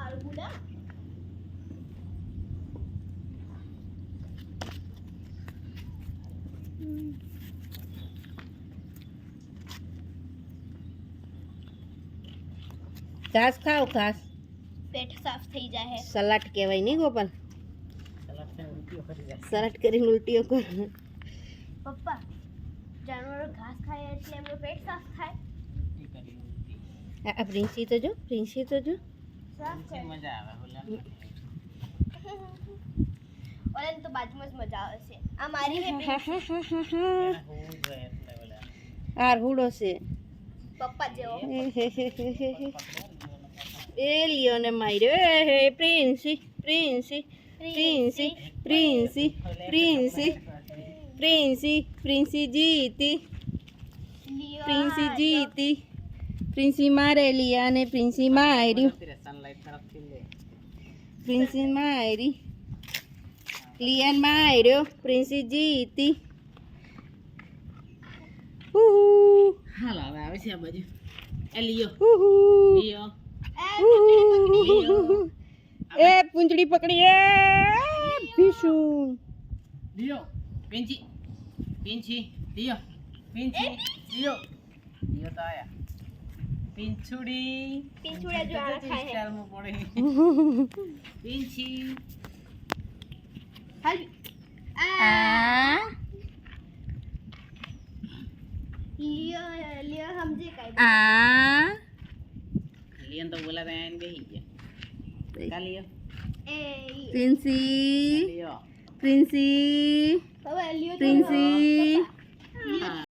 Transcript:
Alguna. ઘાસ ખાઓ ઘાસ. पेट साफ થઈ જાય સલાડ કહેવાય નહીં ગોપાલ. સલાડ કરીને ઉલટીઓ કર. પપ્પા જાનવરો ઘાસ ખાય એટલે એમનું પેટ સાફ થાય. આ પ્રિન્સી તો જો સાફ છે. મજા આવે ઓલે તો બાજુમાં જ મજા આવે છે. આ મારી હે આ હુડો છે. પપ્પા જેવો. એ લિયોને માર્યો. હે પ્રિન્સી પ્રિન્સી પ્રિન્સી પ્રિન્સી પ્રિન્સી પ્રિન્સી પ્રિન્સી જીતી. પ્રિન્સી જીતી. પ્રિન્સી મારે લિયાને પ્રિન્સી માર્યું. પ્રિન્સી મારી લિયાન માર્યો. પ્રિન્સી જીતી. હાલો હવે આવે છે આ બાજુ. એ લિયો લિયો એ પૂંછડી પકડી. એ ભીસુ લિયો પિંચી પિંચી લિયો પિંચી લિયો લિયો તો આયા. પિંછુડી પીછુડા જો આ ખાય હે. ચાલમાં પડે. પિંચી હાલ આ લિયો સમજે કાઈ. આ લિયન તો બોલાવે આઈને બેહી ગયા. કા લિયો એ પ્રિન્સી લિયો પ્રિન્સી હવે લિયો તો પ્રિન્સી લિયો